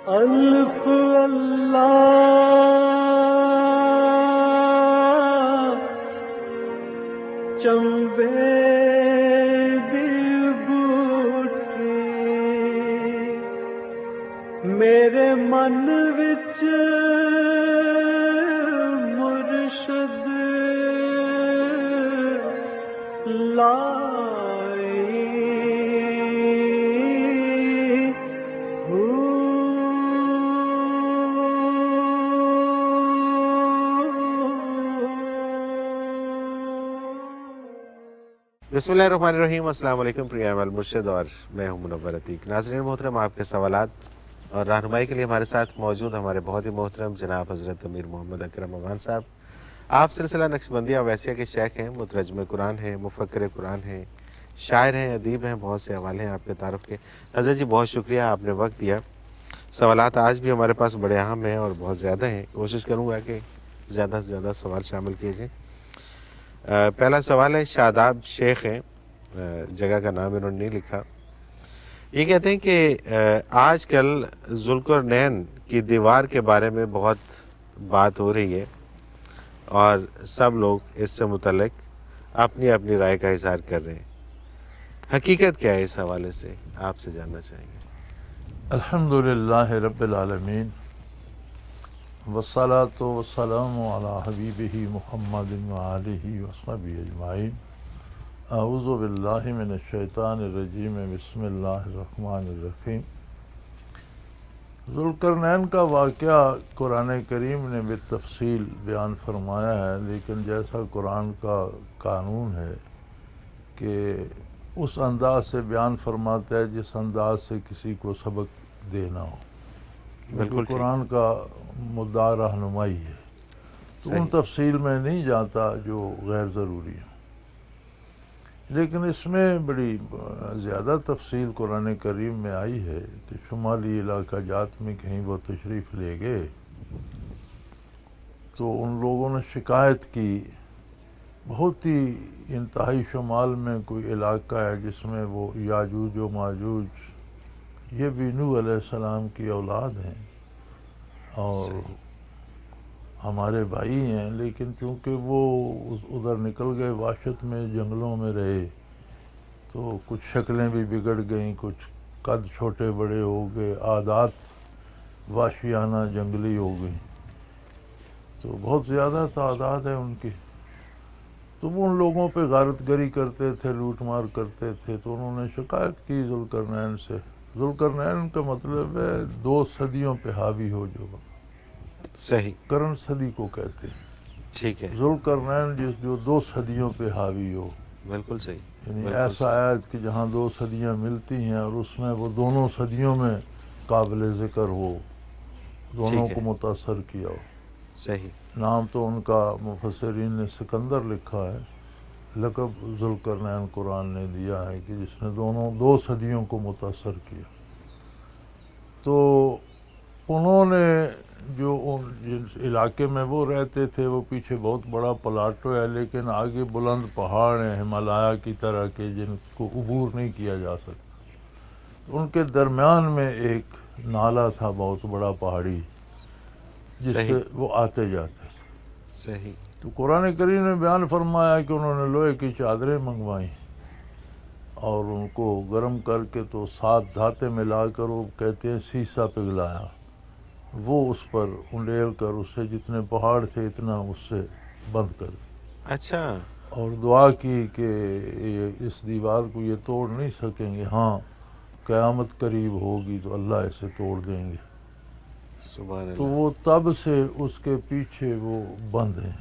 الف اللہ چمبے دی بوٹی میرے من وچ مرشد بسم اللہ الرحمن الرحیم۔ السلام علیکم، پریام المرشد اور میں ہوں منور عتیق۔ ناظرین محترم، آپ کے سوالات اور رہنمائی کے لیے ہمارے ساتھ موجود ہمارے بہت ہی محترم جناب حضرت امیر محمد اکرم افغان صاحب۔ آپ سلسلہ نقشبندیہ اویسیہ کے شیخ ہیں، مترجم قرآن ہیں، مفکر قرآن ہیں، شاعر ہیں، ادیب ہیں، بہت سے حوالے ہیں آپ کے تعارف کے۔ حضرت جی بہت شکریہ، آپ نے وقت دیا۔ سوالات آج بھی ہمارے پاس بڑے اہم ہیں اور بہت زیادہ ہیں، کوشش کروں گا کہ زیادہ سے زیادہ سوال شامل کیے جائیں۔ پہلا سوال ہے، شاداب شیخ ہیں، جگہ کا نام انہوں نے نہیں لکھا۔ یہ کہتے ہیں کہ آج کل ذوالقرنین کی دیوار کے بارے میں بہت بات ہو رہی ہے اور سب لوگ اس سے متعلق اپنی اپنی رائے کا اظہار کر رہے ہیں، حقیقت کیا ہے؟ اس حوالے سے آپ سے جاننا چاہیں گے۔ الحمدللہ رب العالمین والصلاة والسلام علی حبیبہ محمد وآلہ وصحبہ اجمعین۔ اعوذ باللہ من الشیطان الرجیم، بسم اللہ الرحمن الرحیم۔ ذوالقرنین کا واقعہ قرآن کریم نے بالتفصیل بیان فرمایا ہے، لیکن جیسا قرآن کا قانون ہے کہ اس انداز سے بیان فرماتا ہے جس انداز سے کسی کو سبق دینا ہو، بالکل قرآن کا مدعا رہنمائی ہے، تو ان تفصیل میں نہیں جاتا جو غیر ضروری ہے، لیکن اس میں بڑی زیادہ تفصیل قرآن کریم میں آئی ہے کہ شمالی علاقہ جات میں کہیں وہ تشریف لے گئے تو ان لوگوں نے شکایت کی، بہت ہی انتہائی شمال میں کوئی علاقہ ہے جس میں وہ یاجوج و ماجوج، یہ بھی نوح علیہ السلام کی اولاد ہیں اور ہمارے بھائی ہیں، لیکن چونکہ وہ ادھر نکل گئے وحشت میں، جنگلوں میں رہے تو کچھ شکلیں بھی بگڑ گئیں، کچھ قد چھوٹے بڑے ہو گئے، عادات وحشیانہ جنگلی ہو گئیں، تو بہت زیادہ تعداد ہے ان کی، تو وہ ان لوگوں پہ غارت گری کرتے تھے، لوٹ مار کرتے تھے، تو انہوں نے شکایت کی ذوالقرنین سے۔ ذوالقرنین کا مطلب ہے 2 صدیوں پہ حاوی ہو، جو صحیح، قرن صدی کو کہتے ہیں، ٹھیک ہے، ذوالقرنین جو 2 صدیوں پہ حاوی ہو، بالکل صحیح، یعنی بالکل ایسا آیت کہ جہاں 2 صدیاں ملتی ہیں اور اس میں وہ دونوں صدیوں میں قابل ذکر ہو، دونوں ٹھیک کو ہے، متاثر کیا ہو۔ صحیح، نام تو ان کا مفسرین نے سکندر لکھا ہے، لقب ذوالقرنین قرآن نے دیا ہے کہ جس نے 2 صدیوں کو متاثر کیا۔ تو انہوں نے جو جس علاقے میں وہ رہتے تھے وہ پیچھے بہت بڑا پلاٹو ہے، لیکن آگے بلند پہاڑ ہیں ہمالیہ کی طرح کے جن کو عبور نہیں کیا جا سکتا، ان کے درمیان میں ایک نالا تھا بہت بڑا پہاڑی جس سے وہ آتے جاتے تھے۔ صحیح، تو قرآن کریم نے بیان فرمایا کہ انہوں نے لوہے کی چادریں منگوائیں اور ان کو گرم کر کے تو 7 دھاتے ملا کر، وہ کہتے ہیں سیسا پگھلایا، وہ اس پر انڈیل کر اس سے جتنے پہاڑ تھے اتنا اس سے بند کر دی، اچھا، اور دعا کی کہ اس دیوار کو یہ توڑ نہیں سکیں گے، ہاں قیامت قریب ہوگی تو اللہ اسے توڑ دیں گے۔ سبحان تو اللہ، وہ تب سے اس کے پیچھے وہ بند ہیں،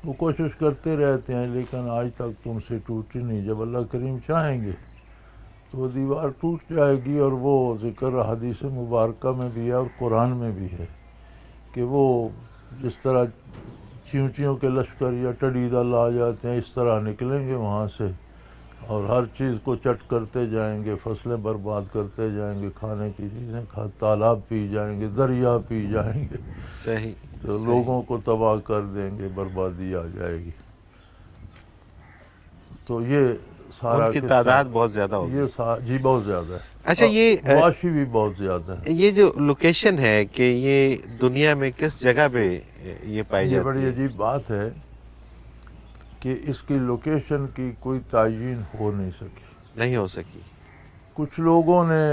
وہ کوشش کرتے رہتے ہیں لیکن آج تک تو ان سے ٹوٹی نہیں۔ جب اللہ کریم چاہیں گے تو وہ دیوار ٹوٹ جائے گی، اور وہ ذکر حدیث مبارکہ میں بھی ہے اور قرآن میں بھی ہے کہ وہ جس طرح چیونٹیوں کے لشکر یا ٹڈی دل آ جاتے ہیں، اس طرح نکلیں گے وہاں سے اور ہر چیز کو چٹ کرتے جائیں گے، فصلیں برباد کرتے جائیں گے، کھانے کی چیزیں تالاب پی جائیں گے، دریا پی جائیں گے، صحیح، تو لوگوں کو تباہ کر دیں گے، بربادی آ جائے گی۔ تو یہ سارا ان کی قصہ- تعداد بہت زیادہ ہوگی. یہ جی بہت زیادہ ہے. اچھا، یہ واشی بھی بہت زیادہ ہے. یہ جو لوکیشن ہے کہ یہ دنیا میں کس جگہ پہ یہ پائی یہ جاتی بڑی ہے؟ عجیب بات ہے کہ اس کی لوکیشن کی کوئی تعیین ہو نہیں سکی. نہیں ہو سکی. کچھ لوگوں نے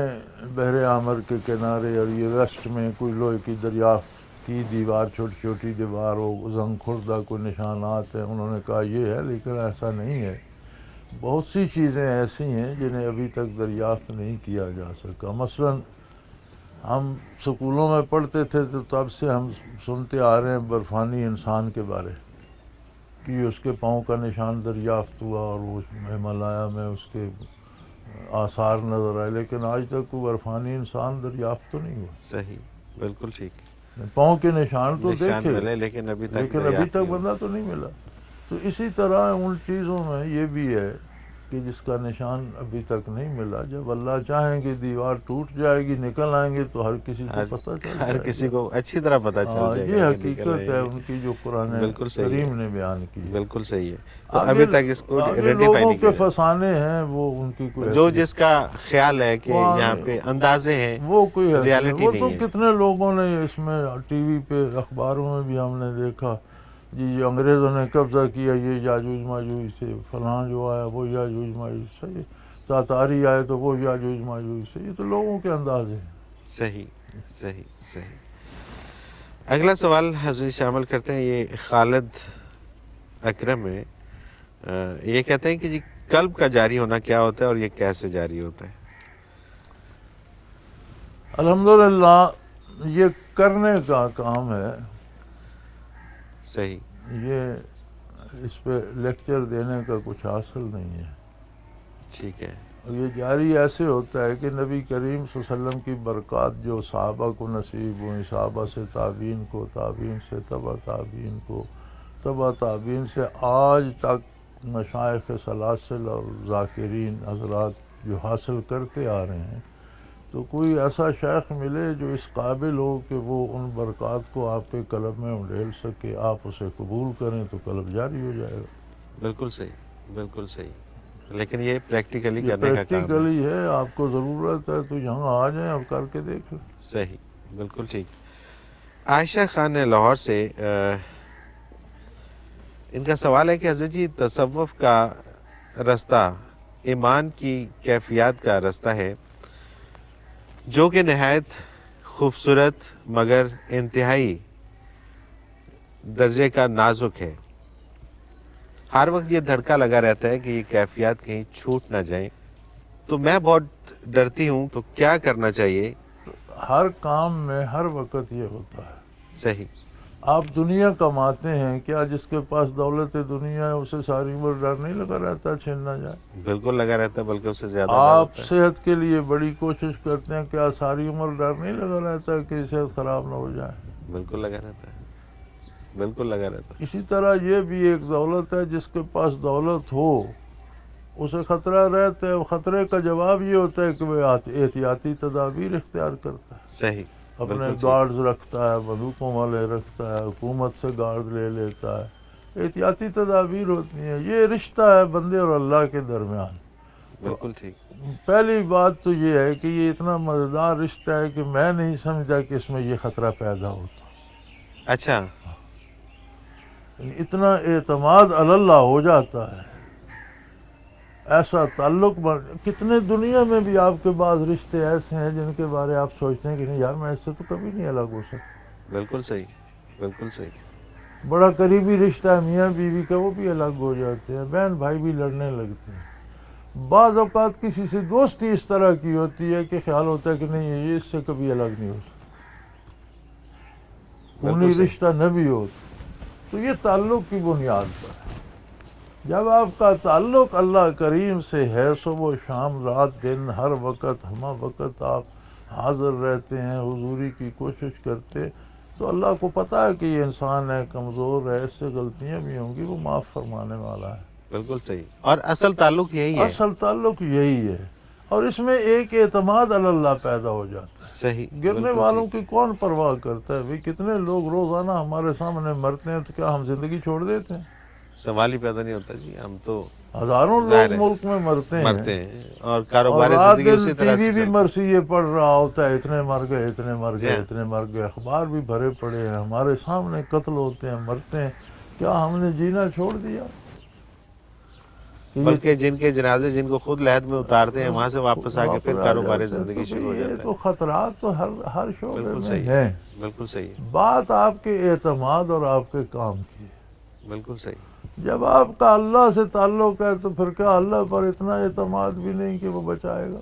بحر احمر کے کنارے اور یہ ویسٹ میں کوئی لوہے کی دریافت کی دیوار، چھوٹی چھوٹی دیوار ہو، زنگ خوردہ کوئی نشانات ہیں، انہوں نے کہا یہ ہے، لیکن ایسا نہیں ہے. بہت سی چیزیں ایسی ہیں جنہیں ابھی تک دریافت نہیں کیا جا سکا. مثلا ہم سکولوں میں پڑھتے تھے تو تب سے ہم سنتے آ رہے ہیں برفانی انسان کے بارے کہ اس کے پاؤں کا نشان دریافت ہوا اور وہ ہمالیہ میں اس کے آثار نظر آئے، لیکن آج تک کوئی برفانی انسان دریافت تو نہیں ہوا. صحیح، بالکل ٹھیک. پاؤں کے نشان تو نشان دیکھے ملے لیکن ابھی تک لیکن ابھی تک بندہ تو نہیں ملا. تو اسی طرح ان چیزوں میں یہ بھی ہے کہ جس کا نشان ابھی تک نہیں ملا، جب اللہ چاہیں گے دیوار ٹوٹ جائے گی، نکل آئیں گے تو ہر کسی کو پتہ چل جائے ہر گا. کسی کو اچھی طرح پتہ چل جائے گا. یہ حقیقت ہے ان کی جو قرآن بالکل صحیح ہے. کریم نے بیان کی ہے. بالکل صحیح ہے. تو ابھی تک اس کو آگے آئیڈینٹیفائی لوگوں نہیں کے کیا. فسانے ہیں وہ ان کی کوئی جو جس کا خیال ہے کہ وہاں یہاں پہ اندازے ہیں، وہ کوئی ریالٹی وہ نہیں تو ہے. کتنے لوگوں نے اس میں ٹی وی پہ اخباروں میں بھی ہم نے دیکھا جی یہ انگریزوں نے قبضہ کیا، یہ یاجوج ماجوج سے، فلاں جو آیا وہ یاجوج ماجوج سے، تاتاری آئے تو وہ یاجوج ماجوج سے. یہ تو لوگوں کے اندازے ہیں. صحیح صحیح صحیح. اگلا سوال حضرت شامل کرتے ہیں. یہ خالد اکرم ہے. یہ کہتے ہیں کہ جی قلب کا جاری ہونا کیا ہوتا ہے اور یہ کیسے جاری ہوتا ہے؟ الحمدللہ یہ کرنے کا کام ہے. صحیح. یہ اس پہ لیکچر دینے کا کچھ حاصل نہیں ہے. ٹھیک ہے. اور یہ جاری ایسے ہوتا ہے کہ نبی کریم صلی اللہ علیہ وسلم کی برکات جو صحابہ کو نصیب ہوئی، صحابہ سے تابعین کو، تابعین سے تبع تابعین کو، تبع تابعین سے آج تک مشائخ سلاسل اور ذاکرین حضرات جو حاصل کرتے آ رہے ہیں، تو کوئی ایسا شیخ ملے جو اس قابل ہو کہ وہ ان برکات کو آپ کے قلب میں انڈیل سکے، آپ اسے قبول کریں تو قلب جاری ہو جائے گا. بالکل صحیح، بالکل صحیح. لیکن یہ پریکٹیکلی یہ کرنے کا کام ہے. پریکٹیکلی ہے. آپ کو ضرورت ہے تو یہاں آ جائیں، اب کر کے دیکھ لیں. صحیح، بالکل ٹھیک. عائشہ خان نے لاہور سے ان کا سوال ہے کہ حضرت جی تصوف کا رستہ ایمان کی کیفیات کا رستہ ہے جو کہ نہایت خوبصورت مگر انتہائی درجے کا نازک ہے. ہر وقت یہ دھڑکا لگا رہتا ہے کہ یہ کیفیات کہیں چھوٹ نہ جائیں، تو میں بہت ڈرتی ہوں، تو کیا کرنا چاہیے؟ ہر کام میں ہر وقت یہ ہوتا ہے. صحیح. آپ دنیا کماتے ہیں، کیا جس کے پاس دولت دنیا ہے اسے ساری عمر ڈر نہیں لگا رہتا چھین نہ جائے؟ بالکل لگا رہتا ہے، بلکہ اس سے زیادہ آپ صحت کے لیے بڑی کوشش کرتے ہیں، کیا ساری عمر ڈر نہیں لگا رہتا کہ صحت خراب نہ ہو جائے؟ بالکل لگا رہتا ہے، بالکل لگا رہتا ہے. اسی طرح یہ بھی ایک دولت ہے، جس کے پاس دولت ہو اسے خطرہ رہتا ہے. خطرے کا جواب یہ ہوتا ہے کہ وہ احتیاطی تدابیر اختیار کرتا ہے. صحیح. اپنے گارڈز رکھتا ہے، بندوقوں والے رکھتا ہے، حکومت سے گارڈ لے لیتا ہے. احتیاطی تدابیر ہوتی ہیں. یہ رشتہ ہے بندے اور اللہ کے درمیان. بالکل ٹھیک. پہلی بات تو یہ ہے کہ یہ اتنا مزیدار رشتہ ہے کہ میں نہیں سمجھتا کہ اس میں یہ خطرہ پیدا ہوتا. اچھا. اتنا اعتماد اللہ ہو جاتا ہے، ایسا تعلق کتنے دنیا میں بھی آپ کے بعض رشتے ایسے ہیں جن کے بارے آپ سوچتے ہیں کہ نہیں یار میں اس سے تو کبھی نہیں الگ ہو سکتا. بالکل صحیح، بالکل صحیح. بڑا قریبی رشتہ ہے میاں بیوی کا، وہ بھی الگ ہو جاتے ہیں. بہن بھائی بھی لڑنے لگتے ہیں. بعض اوقات کسی سے دوستی اس طرح کی ہوتی ہے کہ خیال ہوتا ہے کہ نہیں یہ اس سے کبھی الگ نہیں ہو سکتا. خونی رشتہ نہ بھی ہو تو یہ تعلق کی بنیاد پر ہے. جب آپ کا تعلق اللہ کریم سے ہے، صبح و شام رات دن ہر وقت ہمہ وقت آپ حاضر رہتے ہیں، حضوری کی کوشش کرتے، تو اللہ کو پتہ ہے کہ یہ انسان ہے، کمزور ہے، اس سے غلطیاں بھی ہوں گی، وہ معاف فرمانے والا ہے. بالکل صحیح. اور اصل تعلق یہی ہے. اصل تعلق یہی ہے. اور اس میں ایک اعتماد اللہ پیدا ہو جاتا ہے. صحیح. گرنے والوں کی کون پرواہ کرتا ہے؟ بھئی کتنے لوگ روزانہ ہمارے سامنے مرتے ہیں، تو کیا ہم زندگی چھوڑ دیتے ہیں؟ سوال ہی پیدا نہیں ہوتا جی. ہم تو ہزاروں ظاہر لوگ ہے، ملک میں مرتے ہیں اور اور کاروبار رات زندگی اسی دن طرح ٹی سے وی بھی چلتا مرثیے پڑھ رہا ہوتا ہے، اتنے مر گئے، اتنے مر جی گئے، ہاں۔ اتنے مر گئے، اخبار بھی بھرے پڑے ہیں، ہمارے سامنے قتل ہوتے ہیں، مرتے ہیں. کیا ہم نے جینا چھوڑ دیا؟ کہ بلکہ جن کے جنازے جن کو خود لحد میں اتارتے ہیں وہاں سے واپس آ کے پھر واپس آ کاروبار جاتے ہیں. زندگی تو شروع ہو یہ جاتا تو ہے. خطرات تو ہر شعبے بالکل میں صحیح ہیں. ہے، بالکل صحیح ہے، بات آپ کے اعتماد اور آپ کے کام کی ہے. بالکل صحیح. جب آپ کا اللہ سے تعلق ہے تو پھر کیا اللہ پر اتنا اعتماد بھی نہیں کہ وہ بچائے گا؟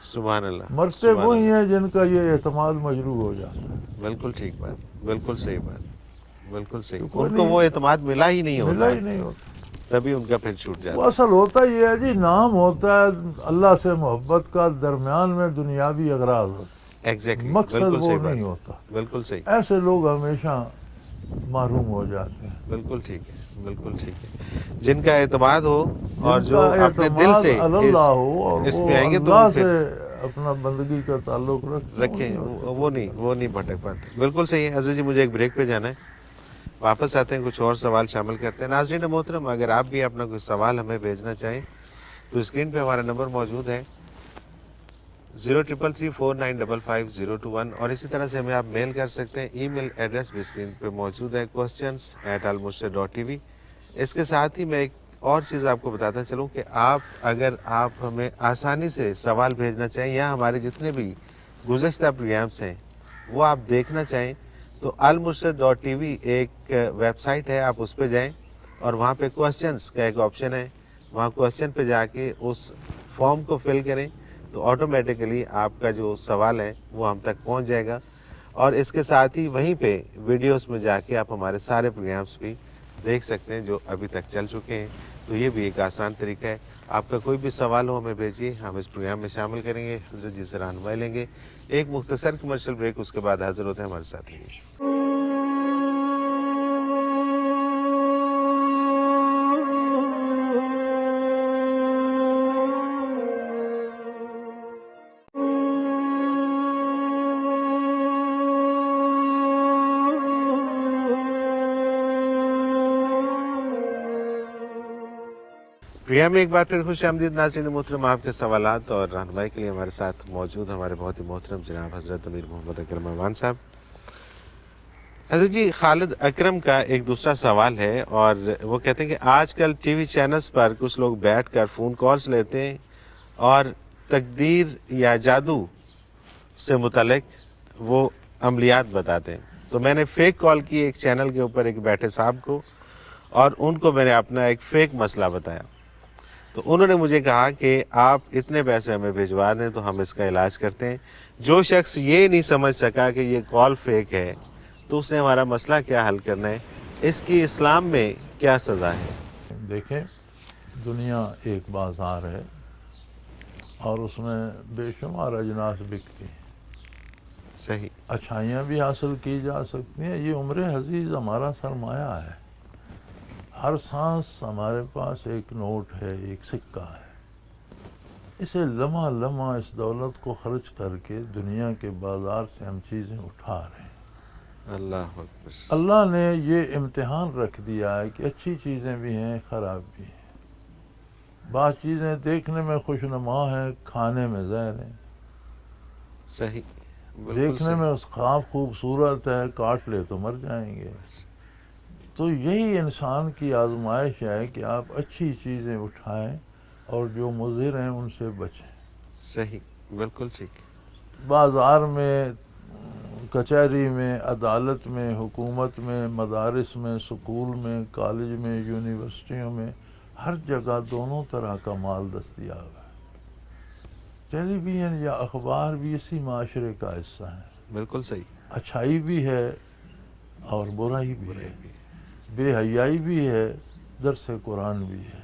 سبحان اللہ، مرتے سبحان وہی اللہ. ہیں جن کا یہ اعتماد مجروح ہو جاتا ہے. بالکل ٹھیک بات، بالکل صحیح بات، بالکل صحیح. تو کوئی ان کو نہیں، وہ اعتماد ملا ہی نہیں ملا ہوتا، ہی نہیں ہوتا. تبھی ان کا پھر چھوٹ وہ جاتا ہے. اصل ہوتا یہ ہے جی، نام ہوتا ہے اللہ سے محبت کا، درمیان میں دنیاوی اغراض ہوتے ہیں، ایگزیکٹلی، مقصد بالکل وہ صحیح نہیں بات، ہوتا. بالکل صحیح. ایسے لوگ ہمیشہ محروم ہو جاتے ہیں. بالکل ٹھیک ہے، بالکل ٹھیک ہے. جن کا اعتماد ہو اور جن جو کا اپنے دل اعتماد سے اللہ ہو اور اس وہ میں آئیں گے تو اللہ وہ سے پھر اپنا بندگی کا تعلق رکھتے ہیں، رکھیں، انہیں اور کوئی وہ نہیں بھٹک پاتے. بالکل صحیح ہے. عزیز جی مجھے ایک بریک پہ جانا ہے، واپس آتے ہیں، کچھ اور سوال شامل کرتے ہیں. ناظرین محترم، اگر آپ بھی اپنا کوئی سوال ہمیں بھیجنا چاہیں تو اسکرین پہ ہمارا نمبر موجود ہے 033349555021، اور اسی طرح سے ہمیں آپ میل کر سکتے ہیں. ای میل ایڈریس بھی اسکرین پہ موجود ہے questions@almurshid.tv. اس کے ساتھ ہی میں ایک اور چیز آپ کو بتاتا چلوں کہ اگر آپ ہمیں آسانی سے سوال بھیجنا چاہیں یا ہمارے جتنے بھی گزشتہ پروگرامس ہیں وہ آپ دیکھنا چاہیں تو almurshid.tv ایک ویب سائٹ ہے، آپ اس پہ جائیں اور وہاں پہ کوسچنس کا ایک آپشن ہے. وہاں کوسچن پہ جا کے اس فارم کو فل کریں تو آٹومیٹیکلی آپ کا جو سوال ہے وہ ہم تک پہنچ جائے گا. اور اس کے ساتھ ہی وہیں پہ ویڈیوز میں جا کے آپ ہمارے سارے پروگرامس بھی دیکھ سکتے ہیں جو ابھی تک چل چکے ہیں. تو یہ بھی ایک آسان طریقہ ہے. آپ کا کوئی بھی سوال ہو ہمیں بھیجیے، ہم اس پروگرام میں شامل کریں گے، حضرت جی سے رہنمائی لیں گے. ایک مختصر کمرشل بریک، اس کے بعد حاضر ہوتے ہیں، ہمارے ساتھ رہیے. پروگرام میں ایک بار پھر خوش آمدید. ناظرین محترم، آپ کے سوالات اور رہنمائی کے لیے ہمارے ساتھ موجود ہمارے بہت ہی محترم جناب حضرت امیر محمد اکرم امان صاحب. حضرت جی، خالد اکرم کا ایک دوسرا سوال ہے اور وہ کہتے ہیں کہ آج کل ٹی وی چینلز پر کچھ لوگ بیٹھ کر فون کالز لیتے ہیں اور تقدیر یا جادو سے متعلق وہ عملیات بتاتے ہیں. تو میں نے فیک کال کی ایک چینل کے اوپر ایک بیٹھے صاحب کو، اور ان کو میں نے اپنا ایک فیک مسئلہ بتایا. تو انہوں نے مجھے کہا کہ آپ اتنے پیسے ہمیں بھیجوا دیں تو ہم اس کا علاج کرتے ہیں. جو شخص یہ نہیں سمجھ سکا کہ یہ کال فیک ہے تو اس نے ہمارا مسئلہ کیا حل کرنا ہے، اس کی اسلام میں کیا سزا ہے؟ دیکھیں، دنیا ایک بازار ہے اور اس میں بے شمار اجناس بکتے ہیں. صحیح. اچھائیاں بھی حاصل کی جا سکتی ہیں. یہ عمر عزیز ہمارا سرمایہ ہے. ہر سانس ہمارے پاس ایک نوٹ ہے، ایک سکہ ہے. اسے لمحہ لمحہ اس دولت کو خرچ کر کے دنیا کے بازار سے ہم چیزیں اٹھا رہے ہیں. اللہ اکبر. اللہ نے یہ امتحان رکھ دیا ہے کہ اچھی چیزیں بھی ہیں، خراب بھی ہیں. بعض چیزیں دیکھنے میں خوشنما ہیں، کھانے میں زہر ہیں. صحیح، بالکل دیکھنے صحیح. میں خواب خوبصورت ہے، کاٹ لے تو مر جائیں گے. تو یہی انسان کی آزمائش ہے کہ آپ اچھی چیزیں اٹھائیں اور جو مضر ہیں ان سے بچیں. صحیح، بالکل ٹھیک. بازار میں، کچہری میں، عدالت میں، حکومت میں، مدارس میں، سکول میں، کالج میں، یونیورسٹیوں میں، ہر جگہ دونوں طرح کا مال دستیاب ہے. ٹیلی ویژن یا اخبار بھی اسی معاشرے کا حصہ ہیں. بالکل صحیح. اچھائی بھی ہے اور برائی بھی ہے. بے حیائی بھی ہے، درس قرآن بھی ہے.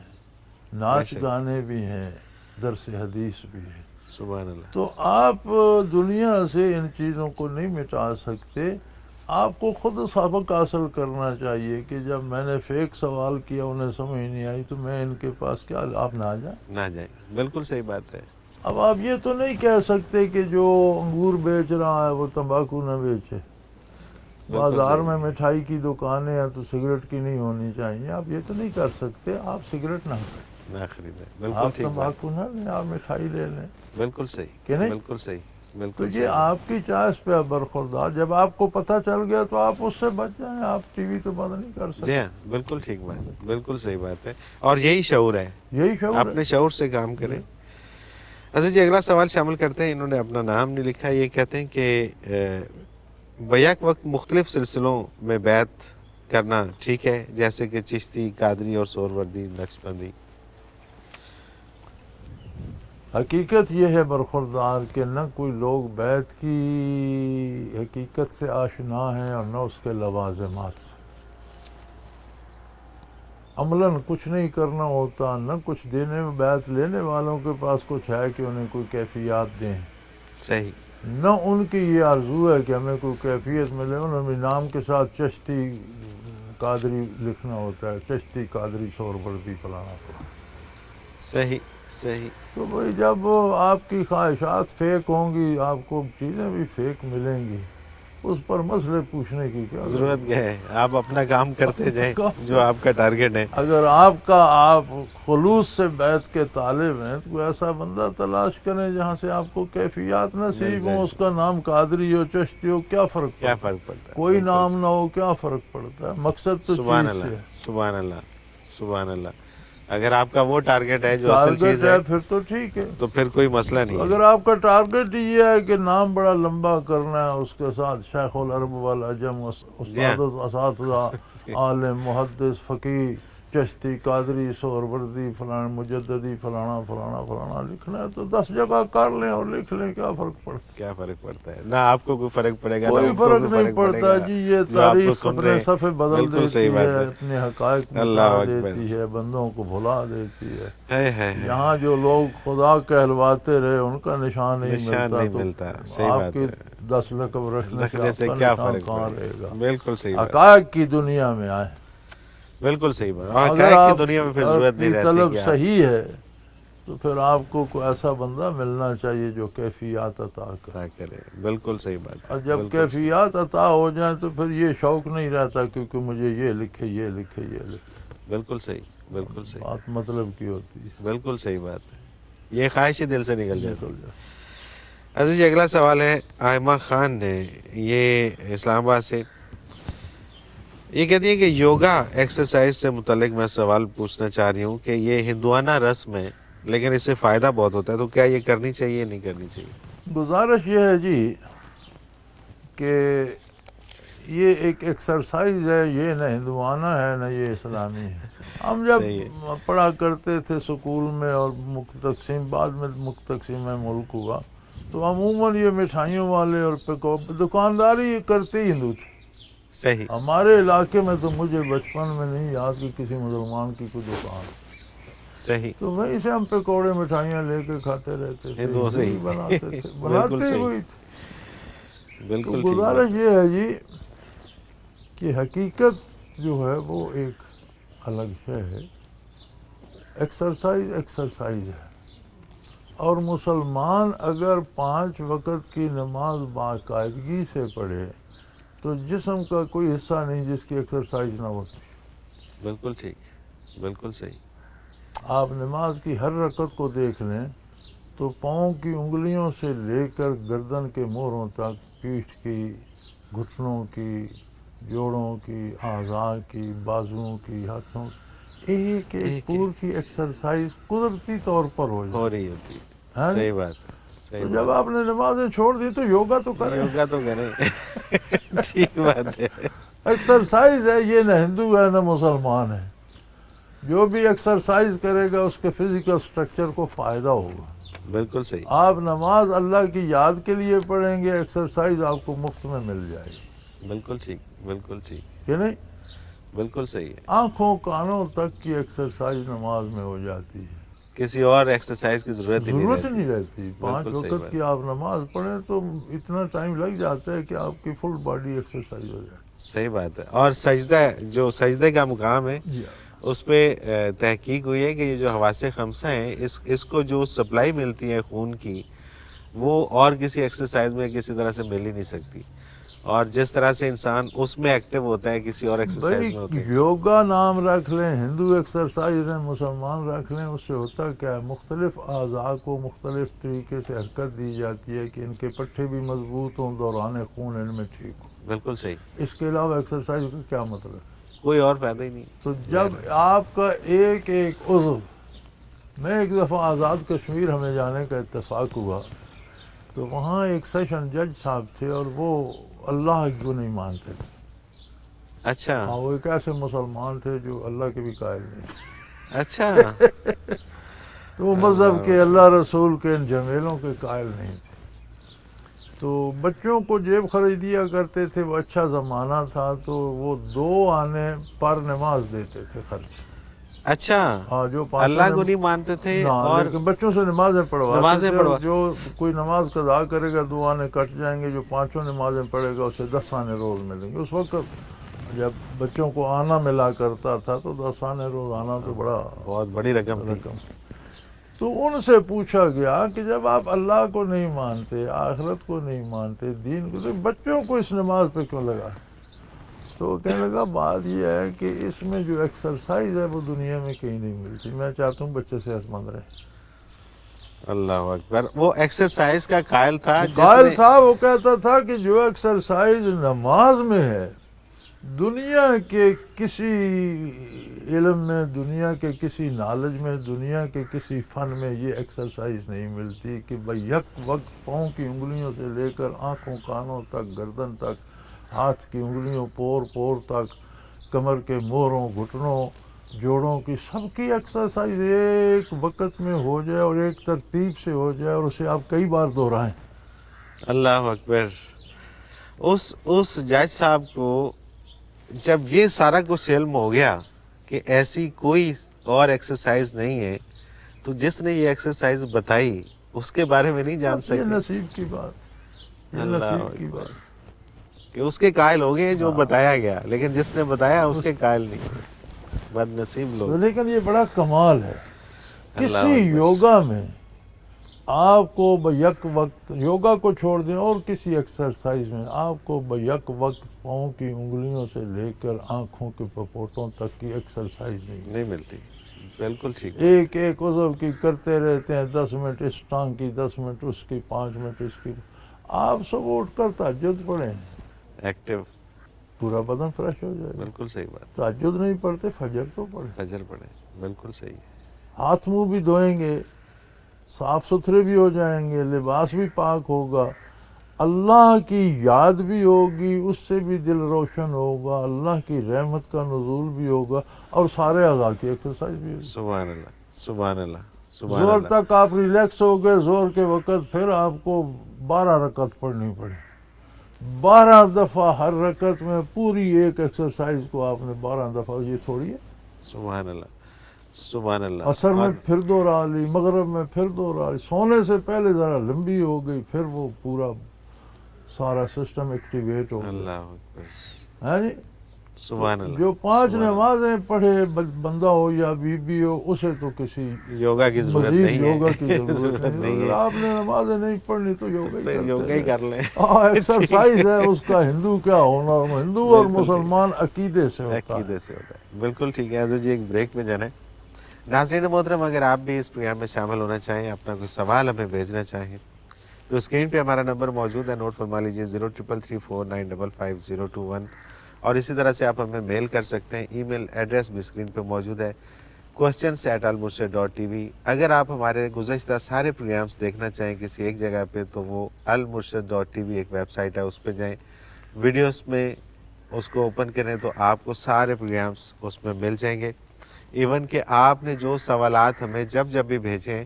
ناچ گانے بھی ہیں، درس حدیث بھی ہے. سبحان اللہ. تو آپ دنیا سے ان چیزوں کو نہیں مٹا سکتے. آپ کو خود سبق حاصل کرنا چاہیے کہ جب میں نے فیک سوال کیا، انہیں سمجھ نہیں آئی، تو میں ان کے پاس کیا، آپ نہ جائیں. نہ جائیں، بالکل صحیح بات ہے. اب آپ یہ تو نہیں کہہ سکتے کہ جو انگور بیچ رہا ہے وہ تمباکو نہ بیچے. بازار میں مٹھائی کی دکانیں ہیں تو سگریٹ کی نہیں ہونی چاہیے. آپ یہ تو نہیں کر سکتے. آپ سگریٹ نہ خریدیں, نہ خریدیں. بالکل آپ ٹھیک بات. تمباکو نہ لیں, آپ مٹھائی لے لیں. بالکل صحیح. کہ نہیں؟ بالکل صحیح. تو بالکل یہ صحیح. آپ کی چوائس پہ برخوردار. جب آپ کو پتہ چل گیا تو آپ اس سے بچ جائیں. آپ ٹی وی تو بند نہیں کر جی سکتے. ہاں, بالکل ٹھیک بات. بالکل صحیح بات ہے, اور یہی شعور ہے. یہی شعور ہے. اپنے شعور سے کام کریں. اچھا جی, اگلا سوال شامل کرتے ہیں. انہوں نے اپنا نام نہیں لکھا. یہ کہتے ہیں کہ بیک وقت مختلف سلسلوں میں بیعت کرنا ٹھیک ہے, جیسے کہ چشتی, قادری اور سہروردی, نقشبندی. حقیقت یہ ہے برخوردار کہ نہ کوئی لوگ بیعت کی حقیقت سے آشنا ہیں اور نہ اس کے لوازمات سے. عملاً کچھ نہیں کرنا ہوتا, نہ کچھ دینے میں. بیعت لینے والوں کے پاس کچھ ہے کہ انہیں کوئی کیفیات دیں, صحیح. نہ ان کی یہ آرزو ہے کہ ہمیں کوئی کیفیت ملے. انہوں نے نام کے ساتھ چشتی قادری لکھنا ہوتا ہے, چشتی قادری سہروردی فلانا فلانا. صحیح. صحیح. تو بھائی جب آپ کی خواہشات فیک ہوں گی, آپ کو چیزیں بھی فیک ملیں گی, اس پر مسئلے پوچھنے کی کیا ضرورت کیا ہے؟ آپ اپنا کام کرتے جائیں جو آپ کا ٹارگیٹ ہے. اگر آپ خلوص سے بیعت کے طالب ہیں تو کوئی ایسا بندہ تلاش کریں جہاں سے آپ کو کیفیات نصیب ہوں. اس کا نام قادری ہو, چشتی ہو, کیا فرق پڑتا ہے؟ کوئی نام نہ ہو, کیا فرق پڑتا ہے؟ مقصد تو سبحان چیز سے اللہ. ہے. سبحان اللہ. سبحان اللہ. اگر آپ کا وہ ٹارگیٹ ہے جو اصل چیز ہے پھر تو ٹھیک ہے, تو پھر کوئی مسئلہ نہیں ہے. اگر آپ کا ٹارگیٹ یہ ہے کہ نام بڑا لمبا کرنا ہے, اس کے ساتھ شیخ العرب والعجم, استاد اساتذہ, عالم, محدث, فقیہ, چشتی, قادری, سہروردی, فلانا, مجددی, فلانا فلانا فلانا لکھنا ہے تو 10 جگہ کر لیں اور لکھ لیں. کیا فرق پڑتا ہے؟ کیا فرق پڑتا ہے؟ نہ آپ کو کوئی فرق پڑے گا, کوئی فرق نہیں پڑتا جی. یہ تاریخ اپنے صفحے بدل دیتی ہے, اپنے حقائق مٹا دیتی ہے, بندوں کو بھلا دیتی ہے. یہاں جو لوگ خدا کہلواتے رہے ان کا نشان نہیں ملتا. تو آپ کی 10 لقب رکھنے سے کیا فرق کہاں رہے گا؟ بالکل صحیح. حقائق کی دنیا میں آئے. بالکل صحیح بات. اگر آپ کی دنیا میں پھر ضرورت نہیں رہتی. طلب صحیح ہے تو پھر آپ کو کوئی ایسا بندہ ملنا چاہیے جو کیفیات عطا کرے. بالکل صحیح بات. اور جب کیفیات عطا ہو جائیں تو پھر یہ شوق نہیں رہتا کیونکہ مجھے یہ لکھے, یہ لکھے, یہ لکھے. بالکل صحیح. بالکل صحیح. بات مطلب کی ہوتی ہے. بالکل صحیح بات ہے. یہ خواہش ہی دل سے نکل جاتی ہے. عزیز جی, اگلا سوال ہے آئمہ خان نے, یہ اسلام آباد سے. یہ کہتی ہے کہ یوگا ایکسرسائز سے متعلق میں سوال پوچھنا چاہ رہی ہوں کہ یہ ہندوانہ رسم ہے لیکن اس سے فائدہ بہت ہوتا ہے, تو کیا یہ کرنی چاہیے نہیں کرنی چاہیے؟ گزارش یہ ہے جی کہ یہ ایک ایکسرسائز ہے, یہ نہ ہندوانہ ہے نہ یہ اسلامی ہے. ہم جب پڑھا کرتے تھے سکول میں اور بعد میں تقسیم ملک ہوا تو عموماً یہ مٹھائیوں والے اور دکانداری کرتے ہی ہندو تھے. صحیح. ہمارے علاقے میں تو مجھے بچپن میں نہیں یاد کہ کسی مسلمان کی کوئی دکان. صحیح. تو وہیں سے ہم پکوڑے مٹھائیاں لے کے کھاتے رہتے تھے, بناتے تھے, بناتے ہوئی تھے. بالکل. گزارش یہ ہے جی کہ حقیقت جو ہے وہ ایک الگ شے ہے. ایکسرسائز ہے, اور مسلمان اگر 5 وقت کی نماز باقاعدگی سے پڑھے تو جسم کا کوئی حصہ نہیں جس کی ایکسرسائز نہ ہوتی. بالکل ٹھیک. بالکل صحیح. آپ نماز کی ہر رکعت کو دیکھ لیں تو پاؤں کی انگلیوں سے لے کر گردن کے مہروں تک, پیٹھ کی, گھٹنوں کی, جوڑوں کی, اعضاء کی, بازوؤں کی, ہاتھوں کی, ایک پوری ایکسرسائز قدرتی طور پر ہو رہی ہوتی ہے. صحیح بات. تو جب آپ نے نمازیں چھوڑ دی تو یوگا تو کریں. یوگا تو کریں. ٹھیک بات ہے. ایکسرسائز ہے, یہ نہ ہندو ہے نہ مسلمان ہے. جو بھی ایکسرسائز کرے گا اس کے فزیکل سٹرکچر کو فائدہ ہوگا. بالکل صحیح. آپ نماز اللہ کی یاد کے لیے پڑھیں گے, ایکسرسائز آپ کو مفت میں مل جائے گی. بالکل ٹھیک. بالکل ٹھیک. کہ نہیں؟ بالکل صحیح ہے. آنکھوں کانوں تک کی ایکسرسائز نماز میں ہو جاتی ہے. کسی اور ایکسرسائز کی ضرورت ہی نہیں رہتی. 5 وقت کی آپ نماز پڑھیں تو اتنا ٹائم لگ جاتا ہے کہ آپ کی فل باڈی ایکسرسائز ہو جائے. صحیح بات ہے. اور سجدہ, جو سجدے کا مقام ہے اس پہ تحقیق ہوئی ہے کہ یہ جو حواس خمسہ ہیں اس کو جو سپلائی ملتی ہے خون کی وہ اور کسی ایکسرسائز میں کسی طرح سے مل ہی نہیں سکتی. اور جس طرح سے انسان اس میں ایکٹیو ہوتا ہے کسی اور ایکسرسائز میں ہوتا بھائی ہے. یوگا نام رکھ لیں، ہندو ایکسرسائز ہیں، مسلمان رکھ لیں، اس سے ہوتا کیا ہے؟ مختلف اعضاء کو مختلف طریقے سے حرکت دی جاتی ہے کہ ان کے پٹھے بھی مضبوط ہوں، دوران خون ان میں ٹھیک ہو. بالکل صحیح. اس کے علاوہ ایکسرسائز کا کیا مطلب ہے؟ کوئی اور فائدہ ہی نہیں. تو جب آپ کا ایک ایک عضو، میں ایک دفعہ آزاد کشمیر ہمیں جانے کا اتفاق ہوا تو وہاں ایک سیشن جج صاحب تھے اور وہ اللہ کو نہیں مانتے تھے. اچھا ہاں، وہ ایک ایسے مسلمان تھے جو اللہ کے بھی قائل نہیں تھے. اچھا. تو وہ مذہب کے، اللہ رسول کے ان جمیلوں کے قائل نہیں تھے. تو بچوں کو جیب خرید دیا کرتے تھے، وہ اچھا زمانہ تھا، تو وہ 2 آنے پر نماز دیتے تھے خرچ. اچھا. ہاں، جو اللہ کو نہیں مانتے تھے اور لیکن بچوں سے نمازیں پڑھواتے نمازیں تھے. پڑھوا. اور جو کوئی نماز قضا کرے گا 2 آنے کٹ جائیں گے، جو 5 نمازیں پڑھے گا اسے 10 آنے روز ملیں گے. اس وقت جب بچوں کو آنا ملا کرتا تھا تو 10 آنے روز آنا تو بڑا بہت بڑی رقم تھی. تو ان سے پوچھا گیا کہ جب آپ اللہ کو نہیں مانتے، آخرت کو نہیں مانتے، دین کو، تو بچوں کو اس نماز پہ کیوں لگا؟ تو وہ کہنے لگا بات یہ ہے کہ اس میں جو ایکسرسائز ہے وہ دنیا میں کہیں نہیں ملتی. میں چاہتا ہوں بچے صحت مند رہے. اللہ اکبر. وہ ایکسرسائز کا قائل تھا قائل تھا. وہ کہتا تھا کہ جو ایکسرسائز نماز میں ہے، دنیا کے کسی علم میں، دنیا کے کسی نالج میں، دنیا کے کسی فن میں یہ ایکسرسائز نہیں ملتی کہ بھئی یک وقت پاؤں کی انگلیوں سے لے کر آنکھوں، کانوں تک، گردن تک، ہاتھ کی انگلیوں، پور تک، کمر کے موڑوں، گھٹنوں، جوڑوں کی سب کی ایکسرسائز ایک وقت میں ہو جائے اور ایک ترتیب سے ہو جائے اور اسے آپ کئی بار دہرائیں. اللہ اکبر. اس جج صاحب کو جب یہ سارا کچھ علم ہو گیا کہ ایسی کوئی اور ایکسرسائز نہیں ہے، تو جس نے یہ ایکسرسائز بتائی اس کے بارے میں نہیں جان یہ سکے. نصیب کی بات، یہ نصیب کی بات کہ اس کے قائل ہو گئے جو بتایا گیا، لیکن جس نے بتایا اس کے قائل نہیں. بد نصیب لوگ. لیکن یہ بڑا کمال ہے. اللہ کسی اکبر. یوگا میں آپ کو بیک وقت، یوگا کو چھوڑ دیں، اور کسی ایکسرسائز میں آپ کو بیک وقت پاؤں کی انگلیوں سے لے کر آنکھوں کے پپوٹوں تک کی ایکسرسائز نہیں ملتی. بالکل ٹھیک. ایک ایک عضو کی کرتے رہتے ہیں. 10 منٹ اس ٹانگ کی، 10 منٹ اس کی، 5 منٹ اس کی. آپ سب اٹھ کر تہجد پڑھیں، ایکٹیو. پورا بدن فریش ہو جائے گا. بالکل صحیح بات. تہجد نہیں پڑھتے، فجر تو پڑھیں. فجر پڑھیں. بالکل صحیح. ہاتھ منہ بھی دھوئیں گے، صاف ستھرے بھی ہو جائیں گے، لباس بھی پاک ہوگا، اللہ کی یاد بھی ہوگی، اس سے بھی دل روشن ہوگا، اللہ کی رحمت کا نزول بھی ہوگا، اور سارے اعضاء کی ایکسرسائز بھی ہوگی. سبحان اللہ. سبحان اللہ. سبحان زور اللہ. تک آپ ریلیکس ہو گئے، زور کے وقت پھر آپ کو 12 رکعت پڑھنی پڑے. 12 دفعہ ہر رکعت میں پوری ایک ایکسرسائز کو آپ نے 12 دفعہ. یہ تھوڑی ہے. سبحان اللہ. سبحان اللہ. عصر میں پھر دوہرا لی، مغرب میں پھر دوہرا لی، سونے سے پہلے ذرا لمبی ہو گئی، پھر وہ پورا سارا سسٹم ایکٹیویٹ ہو گیا. اللہ اکبر. ہے جی. سبحان اللہ. جو 5 نمازیں پڑھے بندہ ہو یا بی بی ہو، اسے تو کسی یوگا کی ضرورت مزید نہیں ہے. یوگا کی ضرورت نہیں ہے. ہے. آپ نے نمازیں نہیں پڑھنی تو یوگا ہی کر لیں. ایکسرسائز ہے اس کا. ہندو کیا ہونا، ہندو اور مسلمان عقیدے سے ہوتا ہے. عقیدے سے ہوتا ہے. بالکل ٹھیک ہے. عزیز جی ایک بریک میں جانا ہے. ناظرین محترم، اگر آپ بھی اس پروگرام میں شامل ہونا چاہیں، اپنا کوئی سوال ہمیں بھیجنا چاہیں، تو اسکرین پہ ہمارا نمبر موجود ہے، نوٹ فرما لیجیے 0333495521. اور اسی طرح سے آپ ہمیں میل کر سکتے ہیں. ای میل ایڈریس بھی اسکرین پہ موجود ہے، questions@almurshid.tv. اگر آپ ہمارے گزشتہ سارے پروگرامز دیکھنا چاہیں کسی ایک جگہ پہ، تو وہ almurshid.tv ایک ویب سائٹ ہے، اس پہ جائیں، ویڈیوز میں اس کو اوپن کریں تو آپ کو سارے پروگرامز اس میں مل جائیں گے. ایون کہ آپ نے جو سوالات ہمیں جب بھی بھیجیں،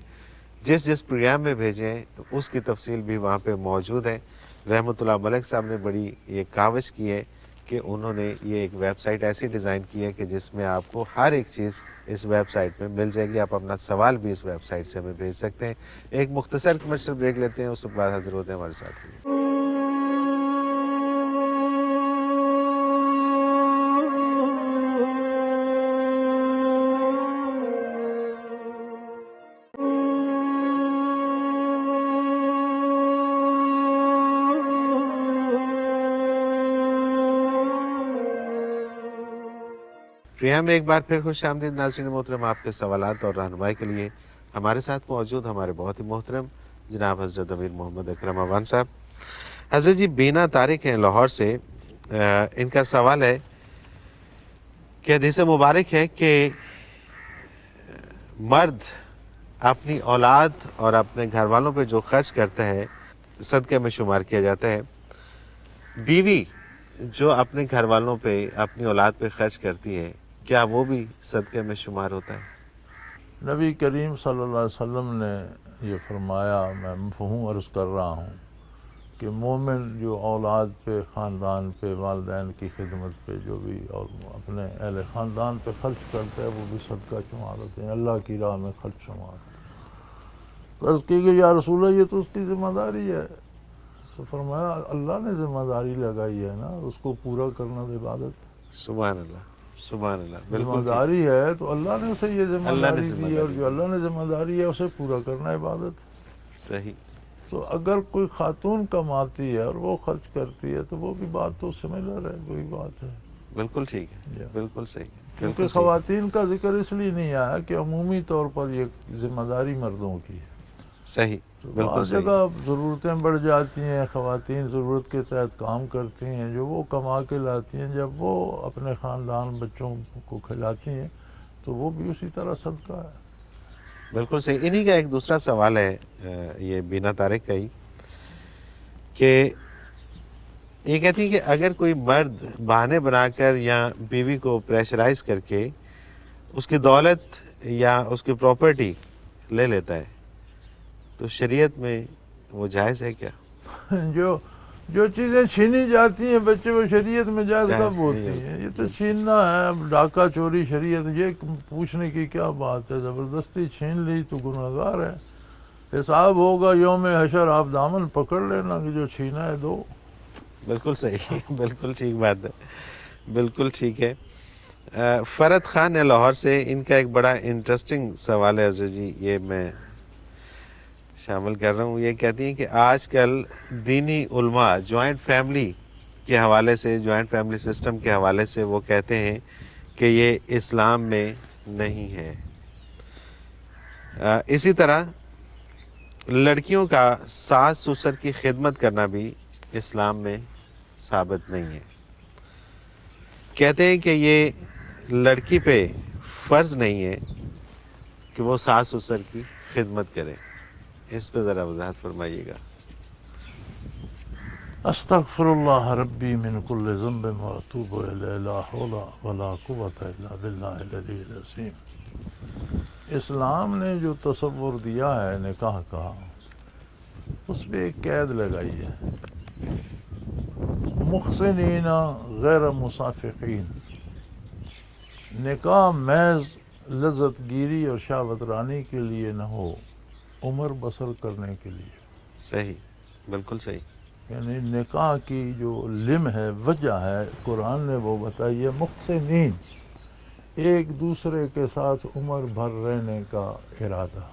جس پروگرام میں بھیجیں، اس کی تفصیل بھی وہاں پہ موجود ہے. رحمت اللہ ملک صاحب نے بڑی یہ کاوش کی ہے کہ انہوں نے یہ ایک ویب سائٹ ایسی ڈیزائن کی ہے کہ جس میں آپ کو ہر ایک چیز اس ویب سائٹ میں مل جائے گی. آپ اپنا سوال بھی اس ویب سائٹ سے ہمیں بھیج سکتے ہیں. ایک مختصر کمرشل بریک لیتے ہیں، اس کے بعد حاضر ہوتے ہیں ہمارے ساتھ. پریام میں ایک بار پھر خوش آمدید ناظرین محترم، آپ کے سوالات اور رہنمائی کے لیے ہمارے ساتھ موجود ہمارے بہت ہی محترم جناب حضرت امیر محمد اکرم اوان صاحب۔ حضرت جی بینا طارق ہیں لاہور سے، ان کا سوال ہے کہ حدیث مبارک ہے کہ مرد اپنی اولاد اور اپنے گھر والوں پہ جو خرچ کرتا ہے صدقے میں شمار کیا جاتا ہے، بیوی جو اپنے گھر والوں پہ اپنی اولاد پہ خرچ کرتی ہے کیا وہ بھی صدقے میں شمار ہوتا ہے؟ نبی کریم صلی اللہ علیہ وسلم نے یہ فرمایا، میں مفہوم عرض کر رہا ہوں کہ مومن جو اولاد پہ، خاندان پہ، والدین کی خدمت پہ جو بھی اور اپنے اہل خاندان پہ خرچ کرتا ہے وہ بھی صدقہ شمار ہوتے ہیں، اللہ کی راہ میں خرچ شمار۔ تو عرض کی کہ یا رسول اللہ یہ تو اس کی ذمہ داری ہے، تو فرمایا اللہ نے ذمہ داری لگائی ہے نا، اس کو پورا کرنا عبادت۔ سبحان اللہ، سبحان اللہ، ذمہ بالکل داری ہے تو اللہ نے اسے یہ ذمہ اللہ نے داری ذمہ دی ہے، اور داری جو اللہ نے ذمہ داری ہے اسے پورا کرنا عبادت۔ صحیح۔ تو اگر کوئی خاتون کماتی ہے اور وہ خرچ کرتی ہے تو وہ بھی بات تو سمجھ ہے، وہی بات ہے۔ بالکل ٹھیک ہے، بالکل صحیح، کیونکہ بالکل صحیح۔ خواتین کا ذکر اس لیے نہیں آیا کہ عمومی طور پر یہ ذمہ داری مردوں کی ہے۔ صحیح، بالکل بعض صحیح۔ جگہ ضرورتیں بڑھ جاتی ہیں، خواتین ضرورت کے تحت کام کرتی ہیں، جو وہ کما کے لاتی ہیں، جب وہ اپنے خاندان بچوں کو کھلاتی ہیں تو وہ بھی اسی طرح صدقہ ہے۔ بالکل صحیح۔ انہی کا ایک دوسرا سوال ہے، یہ بینا طارق کا ہی، کہ یہ کہتی ہیں کہ اگر کوئی مرد بہانے بنا کر یا بیوی کو پریشرائز کر کے اس کی دولت یا اس کی پراپرٹی لے لیتا ہے تو شریعت میں وہ جائز ہے کیا؟ جو چیزیں چھینی جاتی ہیں بچے وہ شریعت میں جائز جائز کب ہوتی نہیں ہیں؟ یہ تو چھیننا ہے، اب ڈاکہ چوری شریعت، یہ پوچھنے کی کیا بات ہے؟ زبردستی چھین لی تو گنہگار ہے، حساب ہوگا یوم حشر، آپ دامن پکڑ لینا کہ جو چھینا ہے دو۔ بالکل صحیح، بالکل ٹھیک بات ہے، بالکل ٹھیک ہے۔ فرد خان ہے لاہور سے، ان کا ایک بڑا انٹرسٹنگ سوال ہے حضرت جی، یہ میں شامل کر رہا ہوں۔ یہ کہتی ہیں کہ آج کل دینی علماء جوائنٹ فیملی کے حوالے سے، جوائنٹ فیملی سسٹم کے حوالے سے وہ کہتے ہیں کہ یہ اسلام میں نہیں ہے۔ اسی طرح لڑکیوں کا ساس سسر کی خدمت کرنا بھی اسلام میں ثابت نہیں ہے۔ کہتے ہیں کہ یہ لڑکی پہ فرض نہیں ہے کہ وہ ساس سسر کی خدمت کرے، اس پہ ذرا وضاحت فرمائیے گا۔ استغفر اللہ ربی من کل ذنب واتوب الیہ، لا حول ولا قوۃ الا باللہ العلی العظیم۔ اسلام نے جو تصور دیا ہے نکاح کا، اس پہ ایک قید لگائی ہے، محسنین غیر مصافحین۔ نکاح محض لذت گیری اور شہوت رانی کے لیے نہ ہو، عمر بسر کرنے کے لیے۔ صحیح، بالکل صحیح۔ یعنی نکاح کی جو لم ہے، وجہ ہے، قرآن نے وہ بتائی ہے، محسنین، ایک دوسرے کے ساتھ عمر بھر رہنے کا ارادہ،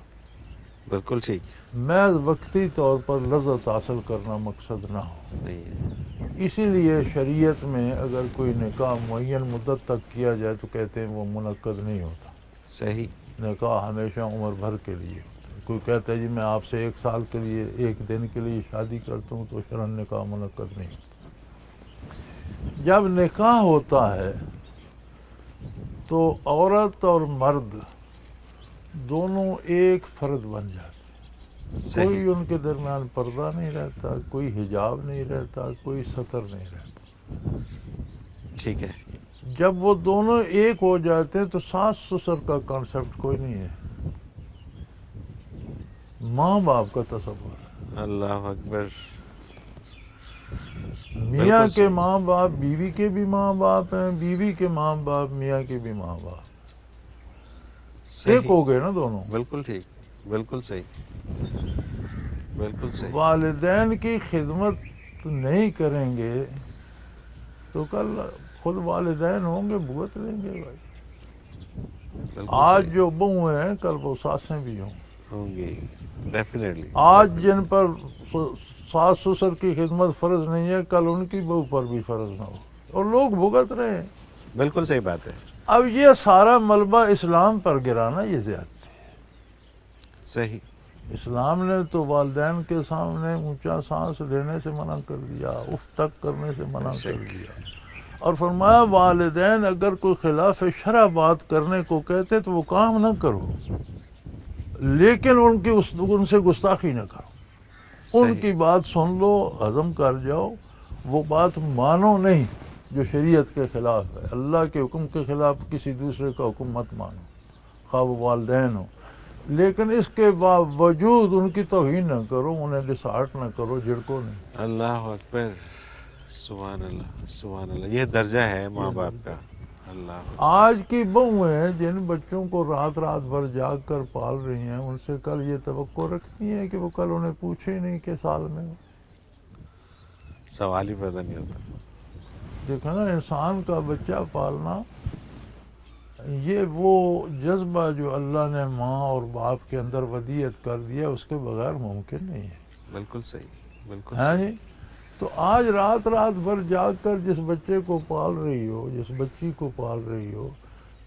بالکل ٹھیک محض وقتی طور پر لذت حاصل کرنا مقصد نہ ہو۔ نہیں ہے۔ اسی لیے شریعت میں اگر کوئی نکاح معین مدت تک کیا جائے تو کہتے ہیں وہ منعقد نہیں ہوتا، صحیح، نکاح ہمیشہ عمر بھر کے لیے ہوتا ہے۔ کوئی کہتا ہے جی میں آپ سے 1 سال کے لیے 1 دن کے لیے شادی کرتا ہوں تو شرعاً نکاح منعقد نہیں ہوتا۔ جب نکاح ہوتا ہے تو عورت اور مرد دونوں ایک فرد بن جاتے ہیں، صحیح، کوئی ان کے درمیان پردہ نہیں رہتا، کوئی حجاب نہیں رہتا، کوئی ستر نہیں رہتا۔ ٹھیک ہے، جب وہ دونوں ایک ہو جاتے ہیں تو ساس سسر کا کانسیپٹ کوئی نہیں ہے، ماں باپ کا تصور ہے۔ اللہ اکبر۔ میاں کے ماں باپ بیوی کے بھی ماں باپ ہیں، بیوی کے ماں باپ میاں کے بھی ماں باپ، ایک ہو گئے نا دونوں۔ بالکل ٹھیک، بالکل صحیح، بالکل صحیح۔ والدین کی خدمت نہیں کریں گے تو کل خود والدین ہوں گے، بھگت لیں گے بھائی۔ بالکل آج صحیح، جو بہو ہیں کل وہ ساسیں بھی ہوں گی، ڈیفینیٹلی۔ آج جن پر ساس سسر کی خدمت فرض نہیں ہے کل ان کی بہو پر بھی فرض نہ ہو، اور لوگ بھگت رہے ہیں۔ بالکل صحیح بات ہے. اب یہ سارا ملبہ اسلام پر گرانا یہ زیادتی ہے. صحیح. اسلام نے تو والدین کے سامنے اونچا سانس لینے سے منع کر دیا، اف تک کرنے سے منع کر دیا، اور فرمایا والدین اگر کوئی خلاف شرع بات کرنے کو کہتے تو وہ کام نہ کرو، لیکن ان سے گستاخی نہ کرو. ان کی بات سن لو، ہضم کر جاؤ، وہ بات مانو نہیں جو شریعت کے خلاف ہے. اللہ کے حکم کے خلاف کسی دوسرے کا حکم مت مانو، خواہ وہ والدین ہو، لیکن اس کے باوجود ان کی توہین نہ کرو، انہیں ڈسارٹ نہ کرو، جھڑکو نہیں. اللہ اکبر. سبحان اللہ سبحان اللہ. یہ درجہ ہے ماں باپ کا. اللہ. آج کی بہویں جن بچوں کو رات رات بھر جاگ کر پال رہی ہیں، ان سے کل یہ توقع رکھتی ہیں کہ وہ کل انہیں پوچھے نہیں کہ سال میں. سوال ہی پیدا نہیں ہوتا. دیکھا نا، انسان کا بچہ پالنا یہ وہ جذبہ جو اللہ نے ماں اور باپ کے اندر ودیعت کر دیا، اس کے بغیر ممکن نہیں ہے. بالکل صحیح. بالکل ہاں صحیح. جی. تو آج رات رات بھر جاگ کر جس بچے کو پال رہی ہو، جس بچی کو پال رہی ہو،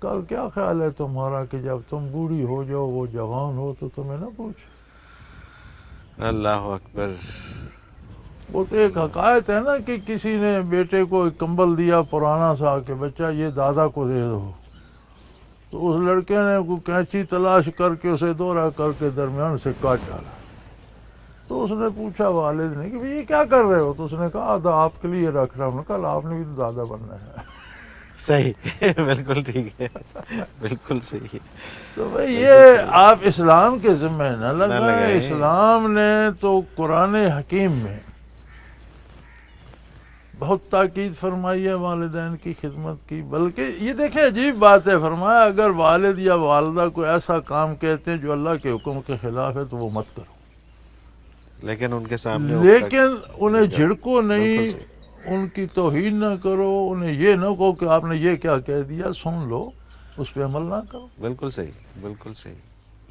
کل کیا خیال ہے تمہارا کہ جب تم بوڑھی ہو جاؤ، وہ جوان ہو، تو تمہیں نہ پوچھے. اللہ اکبر. وہ تو ایک حکایت ہے نا کہ کسی نے بیٹے کو ایک کمبل دیا پرانا سا کہ بچہ یہ دادا کو دے دو، تو اس لڑکے نے کوئی کینچی تلاش کر کے اسے دورہ کر کے درمیان سے کاٹ ڈالا. تو اس نے پوچھا والد نے کہ یہ کیا کر رہے ہو؟ تو اس نے کہا آدھا آپ کے لیے رکھ رہا ہوں. کل آپ نے بھی تو دادا بننا ہے. صحیح. بالکل ٹھیک ہے. بالکل صحیح. تو بھئی یہ آپ اسلام کے ذمہ نہ لگائیں. لگائیں. اسلام نے تو قرآن حکیم میں بہت تاکید فرمائی ہے والدین کی خدمت کی. بلکہ یہ دیکھیں عجیب بات ہے، فرمایا اگر والد یا والدہ کو ایسا کام کہتے ہیں جو اللہ کے حکم کے خلاف ہے تو وہ مت کرو، لیکن ان کے سامنے لیکن انہیں جھڑکو نہیں، ان کی توہین نہ کرو، انہیں یہ نہ کہو کہ آپ نے یہ کیا کہہ دیا، سن لو، اس پہ عمل نہ کرو. بالکل صحیح. بالکل صحیح.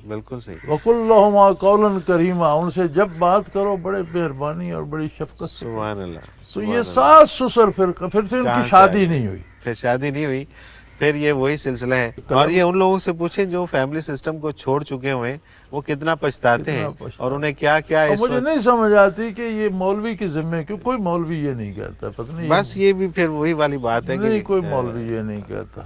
بالکل صحیح. وَقُلْ لَهُمَا قَوْلًا كَرِيمًا. ان سے جب بات کرو بڑے مہربانی اور بڑی شفقت سے. سبحان اللہ. تو یہ ساس سسر فرقہ، پھر سے ان کی شادی نہیں ہوئی. پھر شادی نہیں ہوئی. پھر یہ وہی سلسلہ ہے. اور یہ ان لوگوں سے پوچھیں جو فیملی سسٹم کو چھوڑ چکے ہوئے، وہ کتنا پچھتاتے ہیں اور انہیں کیا کیا. مجھے نہیں سمجھ آتی کہ یہ مولوی کے ذمے کیوں، کوئی مولوی یہ نہیں کہتا. پتہ نہیں، بس یہ بھی پھر وہی والی بات ہے نہیں کہ کوئی مولوی یہ نہیں کہتا.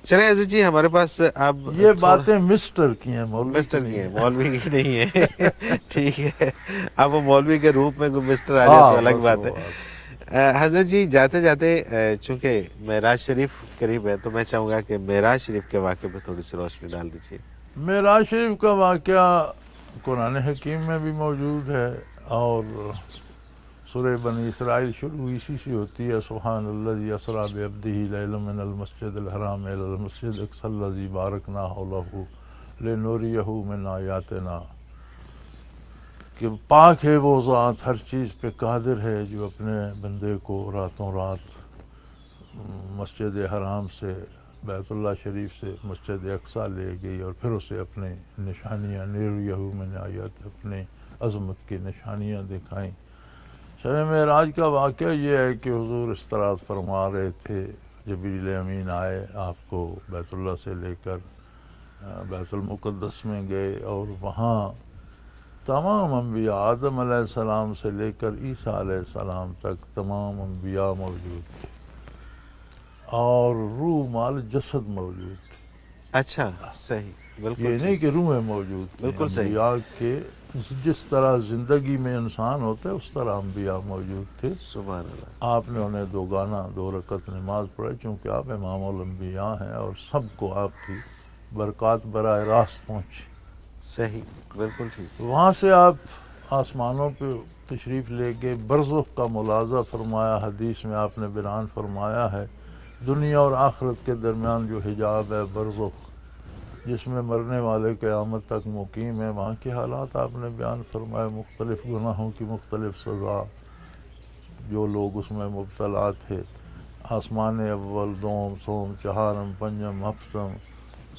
چلیں عزیز جی، ہمارے پاس اب یہ باتیں مسٹر کی ہیں، مولوی مسٹر کی ہیں، مولوی کی نہیں ہے. ٹھیک ہے. اب وہ مولوی کے روپ میں کوئی مسٹر آ جائے تو الگ بات ہے. حضرت جی جاتے جاتے چونکہ معراج شریف قریب ہے تو میں چاہوں گا کہ معراج شریف کے واقعے پہ تھوڑی سی روشنی ڈال دیجیے. معراج شریف کا واقعہ قرآن حکیم میں بھی موجود ہے، اور سورہ بنی اسرائیل شروع اسی سے ہوتی ہے. سبحان الذی اسریٰ بعبدہ لیلا من المسجد الحرام الی المسجد الاقصی الذی بارکنا حولہ لنریہ من آیاتنا. کہ پاک ہے وہ ذات، ہر چیز پہ قادر ہے، جو اپنے بندے کو راتوں رات مسجد حرام سے، بیت اللہ شریف سے مسجد اقصی لے گئی اور پھر اسے اپنے نشانیاں نیریہ من آیات، اپنے عظمت کی نشانیاں دکھائیں. شب معراج کا واقعہ یہ ہے کہ حضور استراحت فرما رہے تھے، جبریل امین آئے، آپ کو بیت اللہ سے لے کر بیت المقدس میں گئے، اور وہاں تمام انبیاء آدم علیہ السلام سے لے کر عیسیٰ علیہ السلام تک تمام انبیاء موجود تھے، اور روح مال جسد موجود تھے. اچھا صحیح. بالکل یہ نہیں کہ روحیں موجود تھیں. بالکل صحیح. انبیاء کے جس طرح زندگی میں انسان ہوتا ہے اس طرح انبیاء موجود تھے. سبحان اللہ. آپ نے انہیں دو رکعت نماز پڑھائی، چونکہ آپ امام الانبیاء ہیں اور سب کو آپ کی برکات براہ راست پہنچی. صحیح. بالکل ٹھیک. وہاں سے آپ آسمانوں پہ تشریف لے کے برزخ کا ملاحظہ فرمایا. حدیث میں آپ نے بیان فرمایا ہے دنیا اور آخرت کے درمیان جو حجاب ہے برزخ، جس میں مرنے والے قیامت تک مقیم ہے، وہاں کے حالات آپ نے بیان فرمائے. مختلف گناہوں کی مختلف سزا، جو لوگ اس میں مبتلا تھے. آسمان اول، دوم، سوم، چہارم، پنجم، ہفتم،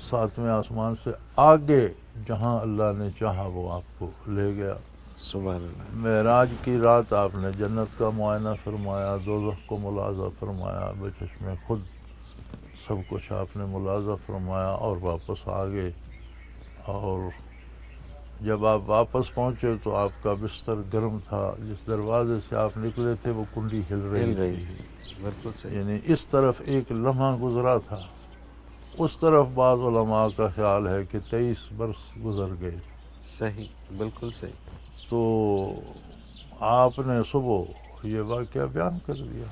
ساتویں آسمان سے آگے جہاں اللہ نے چاہا وہ آپ کو لے گیا. سبحان اللہ. معراج کی رات آپ نے جنت کا معائنہ فرمایا، دوزخ کو ملاحظہ فرمایا بچشم خود. سب کچھ آپ نے ملاحظہ فرمایا اور واپس آ گئے. اور جب آپ واپس پہنچے تو آپ کا بستر گرم تھا. جس دروازے سے آپ نکلے تھے وہ کنڈی ہل رہی تھی. بالکل صحیح. یعنی اس طرف ایک لمحہ گزرا تھا، اس طرف بعض علماء کا خیال ہے کہ 23 برس گزر گئے. صحیح، بالکل صحیح. تو آپ نے صبح یہ واقعہ بیان کر دیا.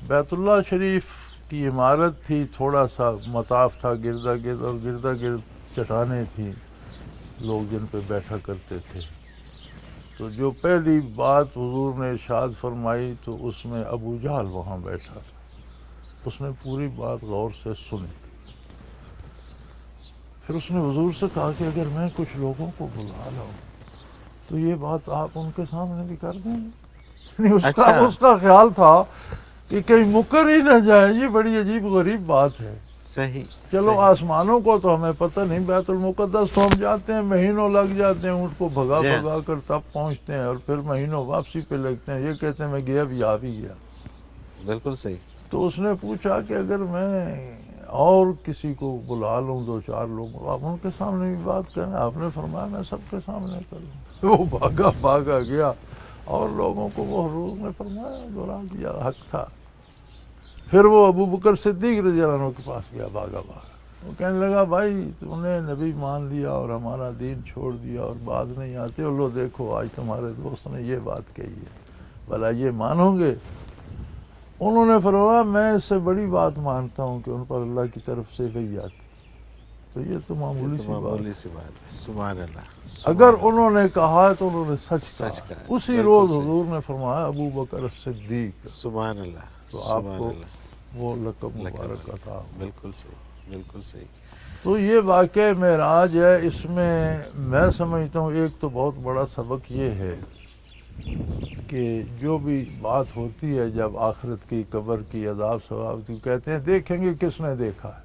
بیت اللہ شریف کی عمارت تھی، تھوڑا سا مطاف تھا گردا گرد، اور گردا گرد چٹانیں تھیں، لوگ جن پہ بیٹھا کرتے تھے. تو جو پہلی بات حضور نے ارشاد فرمائی تو اس میں ابو جہل وہاں بیٹھا تھا. اس نے پوری بات غور سے سنی. پھر اس نے حضور سے کہا کہ اگر میں کچھ لوگوں کو بلا لاؤں تو یہ بات آپ ان کے سامنے بھی کر دیں گے؟ اس کا خیال تھا کہ کہیں مکر ہی نہ جائے. یہ بڑی عجیب غریب بات ہے. صحیح. چلو آسمانوں کو تو ہمیں پتہ نہیں، بیت المقدس تو ہم جاتے ہیں، مہینوں لگ جاتے ہیں، اونٹ کو بھگا بھگا کر تب پہنچتے ہیں، اور پھر مہینوں واپسی پہ لگتے ہیں. یہ کہتے ہیں میں گیا بھی آ بھی گیا. بالکل صحیح. تو اس نے پوچھا کہ اگر میں اور کسی کو بلا لوں، 2-4 لوگ، آپ ان کے سامنے بھی بات کریں؟ آپ نے فرمایا میں سب کے سامنے کروں. وہ بھاگا گیا اور لوگوں کو وہ حضور نے فرمایا بلا دیا. حق تھا. پھر وہ ابو بکر صدیق رضی اللہ عنہ کے پاس گیا بھاگا. وہ کہنے لگا بھائی تم نے نبی مان لیا اور ہمارا دین چھوڑ دیا اور بعد نہیں آتے، اور لو دیکھو آج تمہارے دوست نے یہ بات کہی ہے، بھلا یہ مانو گے؟ انہوں نے فرمایا میں اس سے بڑی بات مانتا ہوں کہ ان پر اللہ کی طرف سے وحی آتی. تو یہ تو معمولی سی بات ہے. سبحان اللہ. اگر انہوں نے کہا تو انہوں نے سچ کہا. اسی روز حضور نے فرمایا ابو بکر صدیق. سبحان اللہ. تو آپ کو وہ لقب مبارک عطا. بالکل صحیح، بالکل صحیح. تو یہ واقعہ معراج ہے. اس میں سمجھتا ہوں ایک تو بہت بڑا سبق یہ ہے کہ جو بھی بات ہوتی ہے جب آخرت کی، قبر کی، عذاب ثواب کی، کہتے ہیں دیکھیں گے کس نے دیکھا ہے.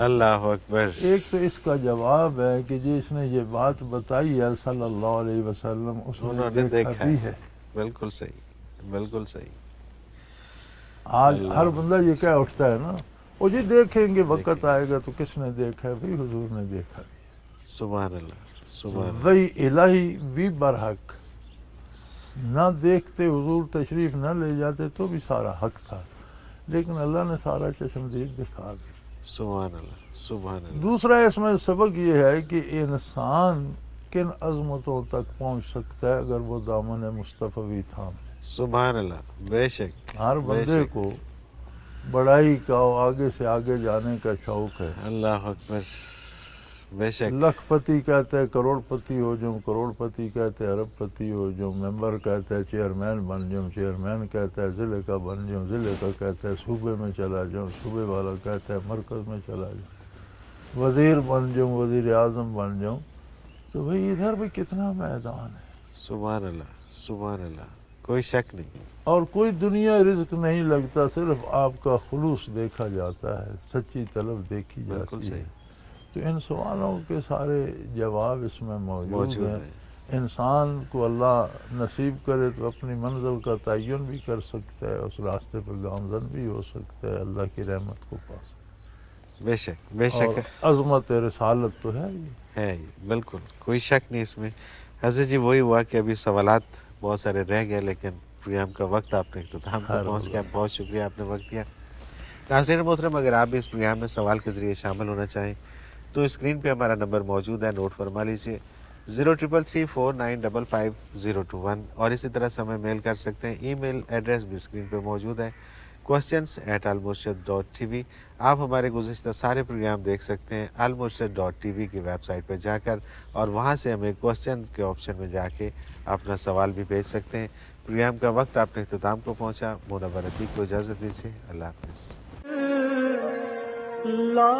اللہ اکبر. ایک تو اس کا جواب ہے کہ جس نے یہ بات بتائی ہے صلی اللہ علیہ وسلم اس نے دیکھا بھی ہے. بالکل صحیح، بالکل صحیح. آج ہر بندہ یہ کہہ اٹھتا ہے نا، وہ جی دیکھیں گے، وقت آئے گا تو کس نے دیکھا ہے؟ بھئی حضور نے دیکھا بھی. سبحان اللہ. سبحان. وہی الہی بھی برحق. نہ دیکھتے حضور تشریف نہ لے جاتے تو بھی سارا حق تھا، لیکن اللہ نے سارا چشمدید دکھا دیا. سبحان اللہ. سبحان اللہ. دوسرا اس میں سبق یہ ہے کہ انسان کن عظمتوں تک پہنچ سکتا ہے اگر وہ دامن مصطفی تھام. سبحان اللہ. بے شک. ہر بندے کو بڑائی کا آگے سے آگے جانے کا شوق ہے. اللہ اکبر. بے شک. لکھ پتی کہتا ہے کروڑ پتی ہو جاؤں، کروڑ پتی کہتا ہے ارب پتی ہو جاؤں، ممبر کہتا ہے چیئرمین بن جاؤں، چیئرمین کہتا ہے ضلع کا بن جاؤں، ضلع کا کہتا ہے صوبے میں چلا جاؤں، صوبے والا کہتا ہے مرکز میں چلا جاؤں، وزیر بن جاؤں، وزیر اعظم بن جاؤں. تو بھئی ادھر بھی کتنا میدان ہے. سبحان اللہ. سبحان اللہ. کوئی شک نہیں. اور کوئی دنیا رزق نہیں لگتا، صرف آپ کا خلوص دیکھا جاتا ہے، سچی طلب دیکھی جاتی ہے. تو ان سوالوں کے سارے جواب اس میں موجود ہیں. انسان کو اللہ نصیب کرے تو اپنی منزل کا تعین بھی کر سکتا ہے، اس راستے پر گامزن بھی ہو سکتا ہے، اللہ کی رحمت کو پا سکتا ہے. بے شک. بے شک. عظمت رسالت تو ہے یہ بالکل کوئی شک نہیں اس میں. حضرت جی وہی ہوا کہ ابھی سوالات بہت سارے رہ گئے، لیکن پروگرام کا وقت آپ نے اختتام پر پہنچ گیا. بہت شکریہ آپ نے وقت دیا. ناظرین محترم، اگر آپ بھی اس پروگرام میں سوال کے ذریعے شامل ہونا چاہیں تو اسکرین پہ ہمارا نمبر موجود ہے، نوٹ فرما لیجیے 0333455021. اور اسی طرح سے ہمیں میل کر سکتے ہیں. ای میل ایڈریس بھی اسکرین پہ موجود ہے questions@almurshid.tv. آپ ہمارے گزشتہ سارے پروگرام دیکھ سکتے ہیں almurshid.tv کی ویب سائٹ پہ جا کر، اور وہاں سے ہمیں کوسچن کے آپشن میں جا کے اپنا سوال بھی بھیج سکتے ہیں. پروگرام کا وقت آپ نے اختتام کو پہنچا. منور عتیق کو اجازت دیجیے. اللہ حافظ. لا